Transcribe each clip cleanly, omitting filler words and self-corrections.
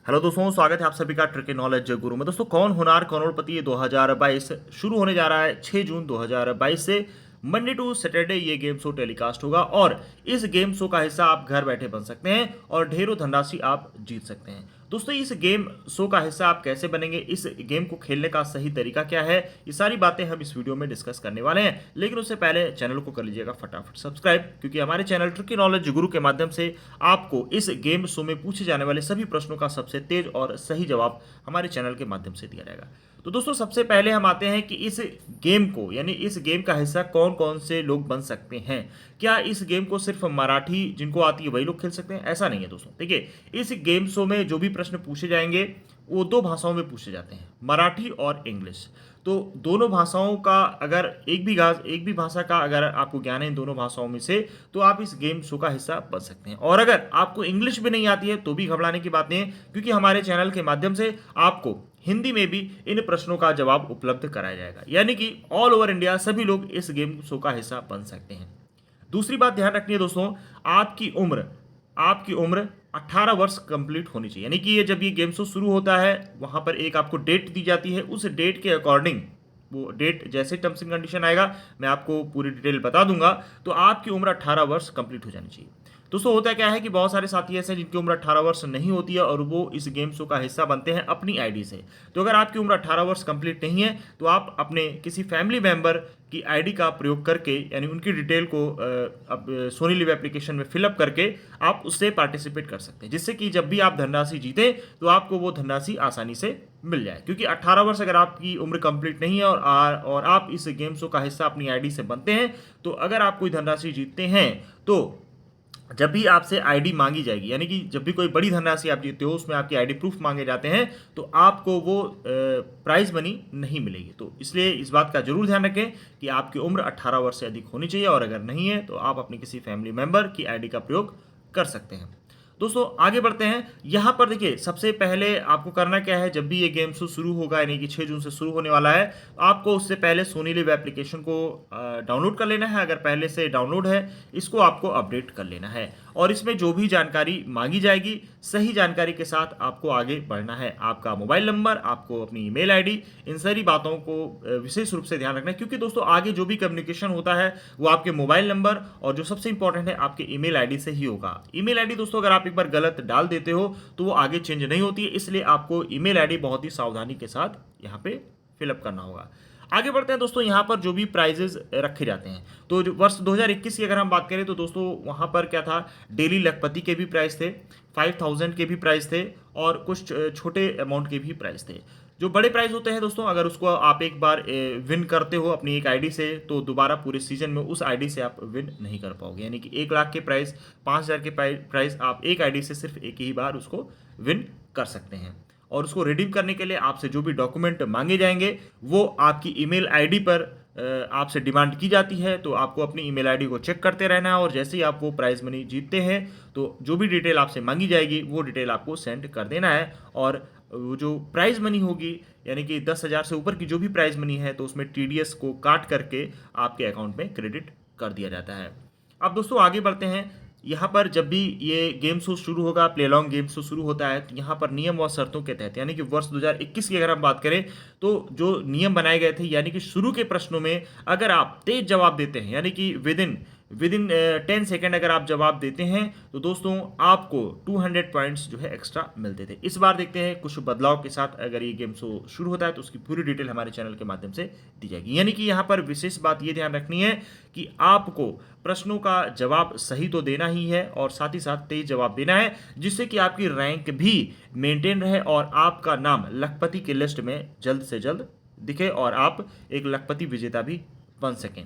Hello दोस्तों, स्वागत है आप सभी का ट्रिक नॉलेज गुरु में। दोस्तों, कौन होनार करोड़पति 2022 शुरू होने जा रहा है 6 जून 2022 से। मंडे टू सैटरडे ये गेम शो टेलीकास्ट होगा और इस गेम शो का हिस्सा आप घर बैठे बन सकते हैं और ढेरों धनराशि आप जीत सकते हैं। दोस्तों, इस गेम शो का हिस्सा आप कैसे बनेंगे, इस गेम को खेलने का सही तरीका क्या है, ये सारी बातें हम इस वीडियो में डिस्कस करने वाले हैं। लेकिन उससे पहले चैनल को कर लीजिएगा फटाफट सब्सक्राइब, क्योंकि हमारे चैनल ट्रिकी नॉलेज गुरु के माध्यम से आपको इस गेम शो में पूछे जाने वाले सभी प्रश्नों का सबसे तेज और सही जवाब हमारे चैनल के माध्यम से दिया जाएगा। तो दोस्तों, सबसे पहले हम आते हैं कि इस गेम को यानी इस गेम का हिस्सा कौन कौन से लोग बन सकते हैं। क्या इस गेम को सिर्फ मराठी जिनको आती है वही लोग खेल सकते हैं? ऐसा नहीं है दोस्तों। देखिए, इस गेम शो में जो भी प्रश्न पूछे जाएंगे वो दो भाषाओं में पूछे जाते हैं, मराठी और इंग्लिश। तो दोनों भाषाओं का अगर एक भी भाषा का अगर आपको ज्ञान है इन दोनों भाषाओं में से, तो आप इस गेम शो का हिस्सा बन सकते हैं। और अगर आपको इंग्लिश भी नहीं आती है तो भी घबराने की बात नहीं है, क्योंकि हमारे चैनल के माध्यम से आपको हिंदी में भी इन प्रश्नों का जवाब उपलब्ध कराया जाएगा। यानी कि ऑल ओवर इंडिया सभी लोग इस गेम शो का हिस्सा बन सकते हैं। दूसरी बात ध्यान रखनी है दोस्तों, आपकी उम्र 18 वर्ष कंप्लीट होनी चाहिए। यानी कि ये जब ये गेम शो शुरू होता है वहां पर एक आपको डेट दी जाती है, उस डेट के अकॉर्डिंग वो डेट जैसे टर्म्स एंड कंडीशन आएगा मैं आपको पूरी डिटेल बता दूंगा। तो आपकी उम्र 18 वर्ष कंप्लीट हो जानी चाहिए। दोस्तों, होता क्या है कि बहुत सारे साथी ऐसे हैं जिनकी उम्र 18 वर्ष नहीं होती है और वो इस गेम शो का हिस्सा बनते हैं अपनी आईडी से। तो अगर आपकी उम्र 18 वर्ष कंप्लीट नहीं है तो आप अपने किसी फैमिली मेंबर की आईडी का प्रयोग करके यानी उनकी डिटेल को अब सोनी लिव एप्लीकेशन में फिलअप करके आप उससे पार्टिसिपेट कर सकते हैं, जिससे कि जब भी आप धनराशि जीते तो आपको वो धनराशि आसानी से मिल जाए। क्योंकि 18 वर्ष अगर आपकी उम्र कंप्लीट नहीं है और आप इस गेम शो का हिस्सा अपनी आईडी से बनते हैं, तो अगर आप कोई धनराशि जीतते हैं तो जब भी आपसे आईडी मांगी जाएगी, यानी कि जब भी कोई बड़ी धनराशि आप जीतते हो उसमें आपकी आईडी प्रूफ मांगे जाते हैं, तो आपको वो प्राइज मनी नहीं मिलेगी। तो इसलिए इस बात का जरूर ध्यान रखें कि आपकी उम्र 18 वर्ष से अधिक होनी चाहिए, और अगर नहीं है तो आप अपनी किसी फैमिली मेंबर की आईडी का प्रयोग कर सकते हैं। दोस्तों, आगे बढ़ते हैं। यहाँ पर देखिए, सबसे पहले आपको करना क्या है, जब भी ये गेम शो शुरू होगा यानी कि 6 जून से शुरू होने वाला है, आपको उससे पहले सोनी लिव एप्लीकेशन को डाउनलोड कर लेना है। अगर पहले से डाउनलोड है इसको आपको अपडेट कर लेना है, और इसमें जो भी जानकारी मांगी जाएगी सही जानकारी के साथ आपको आगे बढ़ना है। आपका मोबाइल नंबर, आपको अपनी ईमेल आईडी, इन सारी बातों को विशेष रूप से ध्यान रखना है, क्योंकि दोस्तों आगे जो भी कम्युनिकेशन होता है वो आपके मोबाइल नंबर और जो सबसे इंपॉर्टेंट है आपके ईमेल आईडी से ही होगा। ईमेल आईडी दोस्तों अगर आप एक बार गलत डाल देते हो तो वो आगे चेंज नहीं होती है, इसलिए आपको ईमेल आईडी बहुत ही सावधानी के साथ यहाँ पे फिलअप करना होगा। आगे बढ़ते हैं दोस्तों, यहाँ पर जो भी प्राइजेस रखे जाते हैं, तो जो वर्ष 2021 की अगर हम बात करें तो दोस्तों वहाँ पर क्या था, डेली लखपति के भी प्राइस थे, 5000 के भी प्राइस थे, और कुछ छोटे अमाउंट के भी प्राइस थे। जो बड़े प्राइस होते हैं दोस्तों, अगर उसको आप एक बार विन करते हो अपनी एक आईडी से, तो दोबारा पूरे सीजन में उस आईडी से आप विन नहीं कर पाओगे। यानी कि 1 लाख के प्राइस, 5000 के प्राइस आप एक आईडी से सिर्फ एक ही बार उसको विन कर सकते हैं। और उसको रिडीम करने के लिए आपसे जो भी डॉक्यूमेंट मांगे जाएंगे वो आपकी ईमेल आईडी पर आपसे डिमांड की जाती है। तो आपको अपनी ईमेल आईडी को चेक करते रहना है, और जैसे ही आप वो प्राइज मनी जीतते हैं तो जो भी डिटेल आपसे मांगी जाएगी वो डिटेल आपको सेंड कर देना है। और वो जो प्राइज मनी होगी यानी कि 10,000 से ऊपर की जो भी प्राइज मनी है तो उसमें टीडीएस को काट करके आपके अकाउंट में क्रेडिट कर दिया जाता है। अब दोस्तों आगे बढ़ते हैं। यहाँ पर जब भी ये गेम शो शुरू होगा, प्ले लॉन्ग गेम शो शुरू होता है, तो यहाँ पर नियम व शर्तों के तहत यानी कि वर्ष 2021 की अगर हम बात करें तो जो नियम बनाए गए थे, यानी कि शुरू के प्रश्नों में अगर आप तेज जवाब देते हैं यानी कि विद इन 10 सेकेंड अगर आप जवाब देते हैं तो दोस्तों आपको 200 पॉइंट्स जो है एक्स्ट्रा मिलते थे। इस बार देखते हैं कुछ बदलाव के साथ अगर ये गेम शो शुरू होता है तो उसकी पूरी डिटेल हमारे चैनल के माध्यम से दी जाएगी। यानी कि यहाँ पर विशेष बात ये ध्यान रखनी है कि आपको प्रश्नों का जवाब सही तो देना ही है और साथ ही साथ तेज जवाब देना है, जिससे कि आपकी रैंक भी मेंटेन रहे और आपका नाम लखपति की लिस्ट में जल्द से जल्द दिखे और आप एक लखपति विजेता भी बन सकें।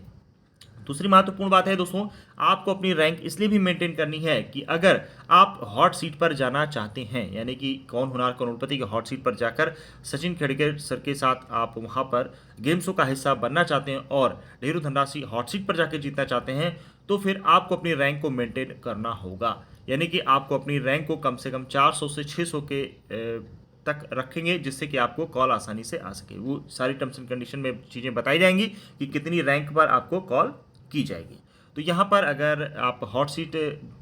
दूसरी महत्वपूर्ण बात है दोस्तों, आपको अपनी रैंक इसलिए भी मेंटेन करनी है कि अगर आप हॉट सीट पर जाना चाहते हैं, यानी कि कौन होनार करोड़पति के हॉट सीट पर जाकर सचिन खेड़कर सर के साथ आप वहां पर गेम शो का हिस्सा बनना चाहते हैं और ढेरों धनराशि हॉट सीट पर जाकर जीतना चाहते हैं, तो फिर आपको अपनी रैंक को मेंटेन करना होगा। यानी कि आपको अपनी रैंक को कम से कम 400 से 600 के तक रखेंगे, जिससे कि आपको कॉल आसानी से आ सके। वो सारी टर्म्स एंड कंडीशन में चीज़ें बताई जाएंगी कि कितनी रैंक पर आपको कॉल की जाएगी। तो यहाँ पर अगर आप हॉट सीट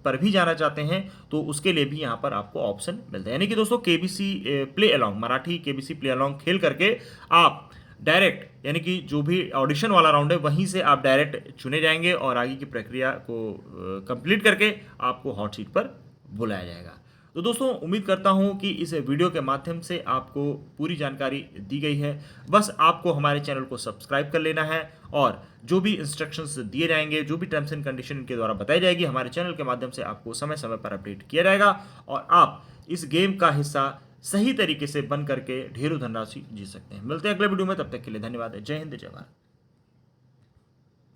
पर भी जाना चाहते हैं तो उसके लिए भी यहाँ पर आपको ऑप्शन मिलता है। यानी कि दोस्तों KBC play along, Marathi KBC play along खेल करके आप डायरेक्ट, यानी कि जो भी ऑडिशन वाला राउंड है वहीं से आप डायरेक्ट चुने जाएंगे और आगे की प्रक्रिया को कंप्लीट करके आपको हॉट सीट पर बुलाया जाएगा। तो दोस्तों उम्मीद करता हूं कि इस वीडियो के माध्यम से आपको पूरी जानकारी दी गई है। बस आपको हमारे चैनल को सब्सक्राइब कर लेना है और जो भी इंस्ट्रक्शंस दिए जाएंगे, जो भी टर्म्स एंड कंडीशन इनके द्वारा बताई जाएगी, हमारे चैनल के माध्यम से आपको समय समय पर अपडेट किया जाएगा और आप इस गेम का हिस्सा सही तरीके से बन करके ढेरों धनराशि जीत सकते हैं। मिलते हैं अगले वीडियो में, तब तक के लिए धन्यवाद। जय हिंद, जय भारत।